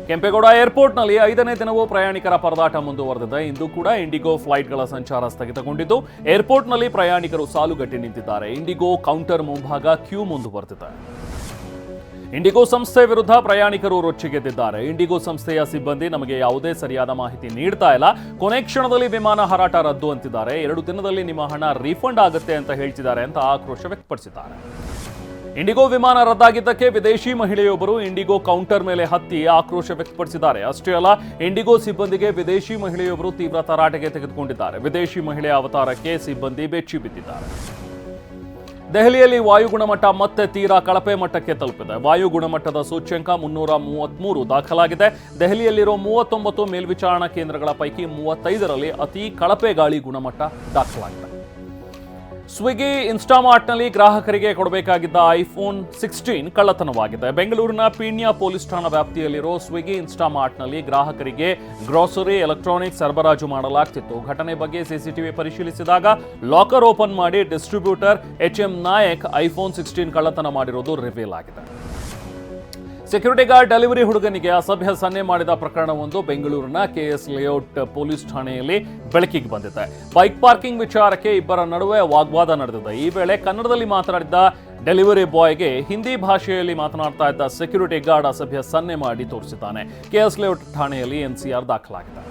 ಕೆಂಪೇಗೌಡ ಏರ್ಪೋರ್ಟ್ನಲ್ಲಿ 5ನೇ ದಿನವೂ ಪ್ರಯಾಣಿಕರ ಪರದಾಟ ಮುಂದುವರೆದಿದೆ. ಇಂದು ಕೂಡ ಇಂಡಿಗೋ ಫ್ಲೈಟ್ಗಳ ಸಂಚಾರ ಸ್ಥಗಿತಗೊಂಡಿದ್ದು ಏರ್ಪೋರ್ಟ್ನಲ್ಲಿ ಪ್ರಯಾಣಿಕರು ಸಾಲುಗಟ್ಟಿ ನಿಂತಿದ್ದಾರೆ. ಇಂಡಿಗೋ ಕೌಂಟರ್ ಮುಂಭಾಗ ಕ್ಯೂ ಮುಂದುವರೆದಿದೆ. ಇಂಡಿಗೋ ಸಂಸ್ಥೆ ವಿರುದ್ಧ ಪ್ರಯಾಣಿಕರು ರೊಚ್ಚಿಗೆದ್ದಿದ್ದಾರೆ. ಇಂಡಿಗೋ ಸಂಸ್ಥೆಯ ಸಿಬ್ಬಂದಿ ನಮಗೆ ಯಾವುದೇ ಸರಿಯಾದ ಮಾಹಿತಿ ನೀಡ್ತಾ ಇಲ್ಲ, ಕೊನೆ ಕ್ಷಣದಲ್ಲಿ ವಿಮಾನ ಹಾರಾಟ ರದ್ದು ಅಂತಿದ್ದಾರೆ, 2 ದಿನದಲ್ಲಿ ನಿಮ್ಮ ಹಣ ರೀಫಂಡ್ ಆಗುತ್ತೆ ಅಂತ ಹೇಳ್ತಿದ್ದಾರೆ ಅಂತ ಆಕ್ರೋಶ ವ್ಯಕ್ತಪಡಿಸಿದ್ದಾರೆ. ಇಂಡಿಗೋ ವಿಮಾನ ರದ್ದಾಗಿದ್ದಕ್ಕೆ ವಿದೇಶಿ ಮಹಿಳೆಯೊಬ್ಬರು ಇಂಡಿಗೋ ಕೌಂಟರ್ ಮೇಲೆ ಹತ್ತಿ ಆಕ್ರೋಶ ವ್ಯಕ್ತಪಡಿಸಿದ್ದಾರೆ. ಅಷ್ಟೇ ಅಲ್ಲ, ಇಂಡಿಗೋ ಸಿಬ್ಬಂದಿಗೆ ವಿದೇಶಿ ಮಹಿಳೆಯೊಬ್ಬರು ತೀವ್ರ ತರಾಟೆಗೆ ತೆಗೆದುಕೊಂಡಿದ್ದಾರೆ. ವಿದೇಶಿ ಮಹಿಳೆಯ ಅವತಾರಕ್ಕೆ ಸಿಬ್ಬಂದಿ ಬೆಚ್ಚಿ ಬಿದ್ದಿದ್ದಾರೆ. ದೆಹಲಿಯಲ್ಲಿ ವಾಯು ಗುಣಮಟ್ಟ ಮತ್ತೆ ತೀರಾ ಕಳಪೆ ಮಟ್ಟಕ್ಕೆ ತಲುಪಿದೆ. ವಾಯು ಗುಣಮಟ್ಟದ ಸೂಚ್ಯಂಕ 333 ದಾಖಲಾಗಿದೆ. ದೆಹಲಿಯಲ್ಲಿರೋ 39 ಮೇಲ್ವಿಚಾರಣಾ ಕೇಂದ್ರಗಳ ಪೈಕಿ 35ರಲ್ಲಿ ಅತಿ ಕಳಪೆ ಗಾಳಿ ಗುಣಮಟ್ಟ ದಾಖಲಾಗಿದೆ. ಸ್ವಿಗ್ಗಿ ಇನ್ಸ್ಟಾಮಾರ್ಟ್ನಲ್ಲಿ ಗ್ರಾಹಕರಿಗೆ ಕೊಡಬೇಕಾಗಿದ್ದ ಐಫೋನ್ 16 ಕಳ್ಳತನವಾಗಿದೆ. ಬೆಂಗಳೂರಿನ ಪೀಣ್ಯ ಪೊಲೀಸ್ ಠಾಣಾ ವ್ಯಾಪ್ತಿಯಲ್ಲಿರೋ ಸ್ವಿಗ್ಗಿ ಇನ್ಸ್ಟಾಮಾರ್ಟ್ನಲ್ಲಿ ಗ್ರಾಹಕರಿಗೆ ಗ್ರಾಸರಿ ಎಲೆಕ್ಟ್ರಾನಿಕ್ಸ್ ಸರಬರಾಜು ಮಾಡಲಾಗ್ತಿತ್ತು. ಘಟನೆ ಬಗ್ಗೆ ಸಿಸಿಟಿವಿ ಪರಿಶೀಲಿಸಿದಾಗ ಲಾಕರ್ ಓಪನ್ ಮಾಡಿ ಡಿಸ್ಟ್ರಿಬ್ಯೂಟರ್ HM ನಾಯಕ್ ಐಫೋನ್ 16 ಕಳ್ಳತನ ಮಾಡಿರೋದು ರಿವೀಲ್ ಆಗಿದೆ. ಸೆಕ್ಯೂರಿಟಿ ಗಾರ್ಡ್ ಡೆಲಿವರಿ ಹುಡುಗನಿಗೆ ಅಸಭ್ಯ ಸನ್ನೆ ಮಾಡಿದ ಪ್ರಕರಣವೊಂದು ಬೆಂಗಳೂರಿನ KS ಲೇಔಟ್ ಪೊಲೀಸ್ ಠಾಣೆಯಲ್ಲಿ ಬೆಳಕಿಗೆ ಬಂದಿದೆ. ಬೈಕ್ ಪಾರ್ಕಿಂಗ್ ವಿಚಾರಕ್ಕೆ ಇಬ್ಬರ ನಡುವೆ ವಾಗ್ವಾದ ನಡೆದಿದೆ. ಈ ವೇಳೆ ಕನ್ನಡದಲ್ಲಿ ಮಾತನಾಡಿದ ಡೆಲಿವರಿ ಬಾಯ್ಗೆ ಹಿಂದಿ ಭಾಷೆಯಲ್ಲಿ ಮಾತನಾಡ್ತಾ ಇದ್ದ ಸೆಕ್ಯೂರಿಟಿ ಗಾರ್ಡ್ ಅಸಭ್ಯ ಸನ್ನೆ ಮಾಡಿ ತೋರಿಸಿದ್ದಾನೆ. KS ಲೇಔಟ್ ಠಾಣೆಯಲ್ಲಿ NCR ದಾಖಲಾಗಿದೆ.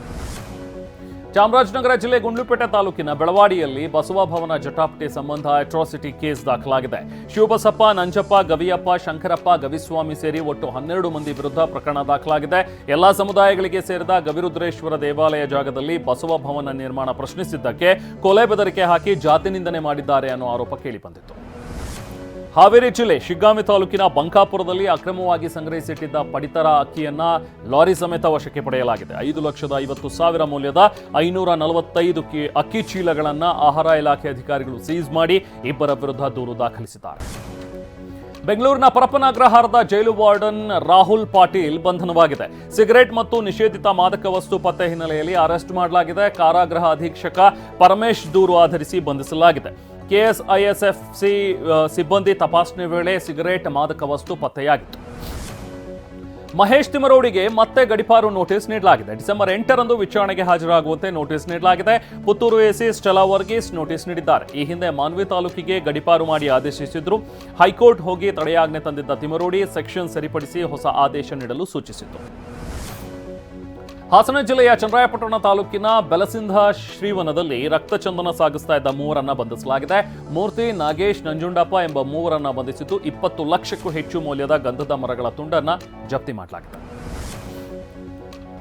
ಚಾಮರಾಜನಗರ ಜಿಲ್ಲೆ ಗುಂಡ್ಲುಪೇಟೆ ತಾಲೂಕಿನ ಬೆಳವಾಡಿಯಲ್ಲಿ ಬಸವ ಭವನ ಜಟಾಪಟಿ ಸಂಬಂಧ ಅಟ್ರಾಸಿಟಿ ಕೇಸ್ ದಾಖಲಾಗಿದೆ. ಶಿವಬಸಪ್ಪ, ನಂಜಪ್ಪ, ಗವಿಯಪ್ಪ, ಶಂಕರಪ್ಪ, ಗವಿಸ್ವಾಮಿ ಸೇರಿ ಒಟ್ಟು 12 ಮಂದಿ ವಿರುದ್ಧ ಪ್ರಕರಣ ದಾಖಲಾಗಿದೆ. ಎಲ್ಲಾ ಸಮುದಾಯಗಳಿಗೆ ಸೇರಿದ ಗವಿರುದ್ರೇಶ್ವರ ದೇವಾಲಯ ಜಾಗದಲ್ಲಿ ಬಸವ ಭವನ ನಿರ್ಮಾಣ ಪ್ರಶ್ನಿಸಿದ್ದಕ್ಕೆ ಕೊಲೆ ಬೆದರಿಕೆ ಹಾಕಿ ಜಾತಿ ನಿಂದನೆ ಮಾಡಿದ್ದಾರೆ ಅನ್ನೋ ಆರೋಪ ಕೇಳಿಬಂದಿತ್ತು. ಹಾವೇರಿ ಜಿಲ್ಲೆ ಶಿಗ್ಗಾಂವಿ ತಾಲೂಕಿನ ಬಂಕಾಪುರದಲ್ಲಿ ಅಕ್ರಮವಾಗಿ ಸಂಗ್ರಹಿಸಿಟ್ಟಿದ್ದ ಪಡಿತರ ಅಕ್ಕಿಯನ್ನ ಲಾರಿ ಸಮೇತ ವಶಕ್ಕೆ ಪಡೆಯಲಾಗಿದೆ. 5,50,000 ಮೌಲ್ಯದ 545 ಅಕ್ಕಿ ಚೀಲಗಳನ್ನು ಆಹಾರ ಇಲಾಖೆ ಅಧಿಕಾರಿಗಳು ಸೀಸ್ ಮಾಡಿ ಇಬ್ಬರ ವಿರುದ್ಧ ದೂರು ದಾಖಲಿಸಿದ್ದಾರೆ. ಬೆಂಗಳೂರಿನ ಪರಪ್ಪನಗ್ರಹಾರದ ಜೈಲು ವಾರ್ಡನ್ ರಾಹುಲ್ ಪಾಟೀಲ್ ಬಂಧನವಾಗಿದೆ. ಸಿಗರೆಟ್ ಮತ್ತು ನಿಷೇಧಿತ ಮಾದಕ ವಸ್ತು ಪತ್ತೆ ಹಿನ್ನೆಲೆಯಲ್ಲಿ ಅರೆಸ್ಟ್ ಮಾಡಲಾಗಿದೆ. ಕಾರಾಗೃಹ ಅಧೀಕ್ಷಕ ಪರಮೇಶ್ ದೂರು ಆಧರಿಸಿ ಬಂಧಿಸಲಾಗಿದೆ. KSISFC ಸಿಬ್ಬಂದಿ ತಪಾಸಣೆ ವೇಳೆ ಸಿಗರೆಟ್ ಮಾದಕ ವಸ್ತು ಪತ್ತೆಯಾಗಿತ್ತು. ಮಹೇಶ್ ತಿಮರೋಡಿಗೆ ಮತ್ತೆ ಗಡಿಪಾರು ನೋಟಿಸ್ ನೀಡಲಾಗಿದೆ. ಡಿಸೆಂಬರ್ 8ರಂದು ವಿಚಾರಣೆಗೆ ಹಾಜರಾಗುವಂತೆ ನೋಟಿಸ್ ನೀಡಲಾಗಿದೆ. Puttur AC Stella Varghese notice ನೀಡಿದ್ದಾರೆ. ಈ ಹಿಂದೆ ಮಾನ್ವಿ ತಾಲೂಕಿಗೆ ಗಡಿಪಾರು ಮಾಡಿ ಆದೇಶಿಸಿದ್ರು. ಹೈಕೋರ್ಟ್ ಹೋಗಿ ತಡೆಯಾಜ್ಞೆ ತಂದಿದ್ದ ತಿಮರೋಡಿ ಸೆಕ್ಷನ್ ಸರಿಪಡಿಸಿ ಹೊಸ ಆದೇಶ ನೀಡಲು ಸೂಚಿಸಿತ್ತು. ಹಾಸನ ಜಿಲ್ಲೆಯ ಚನ್ನರಾಯಪಟ್ಟಣ ತಾಲೂಕಿನ ಬೆಲಸಿಂಧ ಶ್ರೀವನದಲ್ಲಿ ರಕ್ತಚಂದನ ಸಾಗಿಸ್ತಾ ಇದ್ದ 3ರನ್ನ ಬಂಧಿಸಲಾಗಿದೆ. ಮೂರ್ತಿ, ನಾಗೇಶ್, ನಂಜುಂಡಪ್ಪ ಎಂಬ 3ರನ್ನ ಬಂಧಿಸಿದ್ದು 20 ಲಕ್ಷಕ್ಕೂ ಹೆಚ್ಚು ಮೌಲ್ಯದ ಗಂಧದ ಮರಗಳ ತುಂಡನ್ನ ಜಪ್ತಿ ಮಾಡಲಾಗಿದೆ.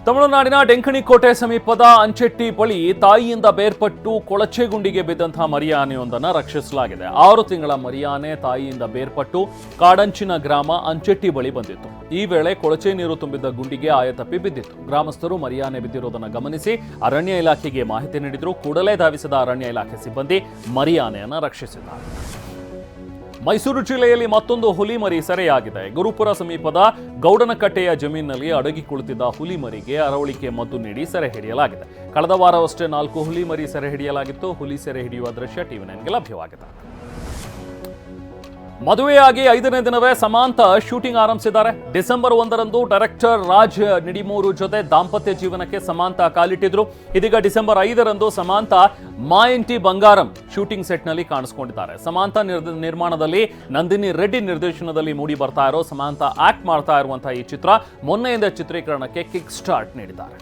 ತಮಿಳುನಾಡಿನ ಡೆಂಕಣಿಕೋಟೆ ಸಮೀಪದ ಅಂಚೆಟ್ಟಿ ಬಳಿ ತಾಯಿಯಿಂದ ಬೇರ್ಪಟ್ಟು ಕೊಳಚೆಗುಂಡಿಗೆ ಬಿದ್ದಂತಹ ಮರಿಯಾನೆಯೊಂದನ್ನು ರಕ್ಷಿಸಲಾಗಿದೆ. 6 ತಿಂಗಳ ಮರಿಯಾನೆ ತಾಯಿಯಿಂದ ಬೇರ್ಪಟ್ಟು ಕಾಡಂಚಿನ ಗ್ರಾಮ ಅಂಚೆಟ್ಟಿ ಬಳಿ ಬಂದಿತ್ತು. ಈ ವೇಳೆ ಕೊಳಚೆ ನೀರು ತುಂಬಿದ್ದ ಗುಂಡಿಗೆ ಆಯತಪ್ಪಿ ಬಿದ್ದಿತ್ತು. ಗ್ರಾಮಸ್ಥರು ಮರಿಯಾನೆ ಬಿದ್ದಿರುವುದನ್ನು ಗಮನಿಸಿ ಅರಣ್ಯ ಇಲಾಖೆಗೆ ಮಾಹಿತಿ ನೀಡಿದ್ರು. ಕೂಡಲೇ ಧಾವಿಸಿದ ಅರಣ್ಯ ಇಲಾಖೆ ಸಿಬ್ಬಂದಿ ಮರಿಯಾನೆಯನ್ನು ರಕ್ಷಿಸಿದ್ದಾರೆ. ಮೈಸೂರು ಜಿಲ್ಲೆಯಲ್ಲಿ ಮತ್ತೊಂದು ಹುಲಿ ಮರಿ ಸೆರೆಯಾಗಿದೆ. ಗುರುಪುರ ಸಮೀಪದ ಗೌಡನಕಟ್ಟೆಯ ಜಮೀನಿನಲ್ಲಿ ಅಡಗಿ ಕುಳಿತಿದ್ದ ಹುಲಿ ಮರಿಗೆ ಅರವಳಿಕೆ ಮದ್ದು ನೀಡಿ ಸೆರೆ ಹಿಡಿಯಲಾಗಿದೆ. ಕಳೆದ ವಾರವಷ್ಟೇ 4 ಹುಲಿ ಮರಿ ಸೆರೆ ಹಿಡಿಯಲಾಗಿತ್ತು. ಹುಲಿ ಸೆರೆ ಹಿಡಿಯುವ ದೃಶ್ಯ TV9ಗೆ ಲಭ್ಯವಾಗಿದೆ. ಮದುವೆಯಾಗಿ 5ನೇ ದಿನವೇ ಸಮಾಂತಾ ಶೂಟಿಂಗ್ ಆರಂಭಿಸಿದ್ದಾರೆ. ಡಿಸೆಂಬರ್ 1ರಂದು ಡೈರೆಕ್ಟರ್ ರಾಜ್ ನಿಡಿಮೂರು ಜೊತೆ ದಾಂಪತ್ಯ ಜೀವನಕ್ಕೆ ಸಮಾಂತಾ ಕಾಲಿಟ್ಟಿದ್ರು. ಇದೀಗ ಡಿಸೆಂಬರ್ 5ರಂದು ಸಮಾಂತಾ ಮಾ ಇಂಟಿ ಬಂಗಾರಂ ಶೂಟಿಂಗ್ ಸೆಟ್ನಲ್ಲಿ ಕಾಣಿಸಿಕೊಂಡಿದ್ದಾರೆ. ಸಮಾಂತಾ ನಿರ್ಮಾಣದಲ್ಲಿ ನಂದಿನಿ ರೆಡ್ಡಿ ನಿರ್ದೇಶನದಲ್ಲಿ ಮೂಡಿ ಬರ್ತಾ ಇರೋ ಸಮಾಂತಾ ಆಕ್ಟ್ ಮಾಡ್ತಾ ಇರುವಂತಹ ಈ ಚಿತ್ರ ಮೊನ್ನೆಯಿಂದ ಚಿತ್ರೀಕರಣಕ್ಕೆ ಕಿಕ್ ಸ್ಟಾರ್ಟ್ ನೀಡಿದ್ದಾರೆ.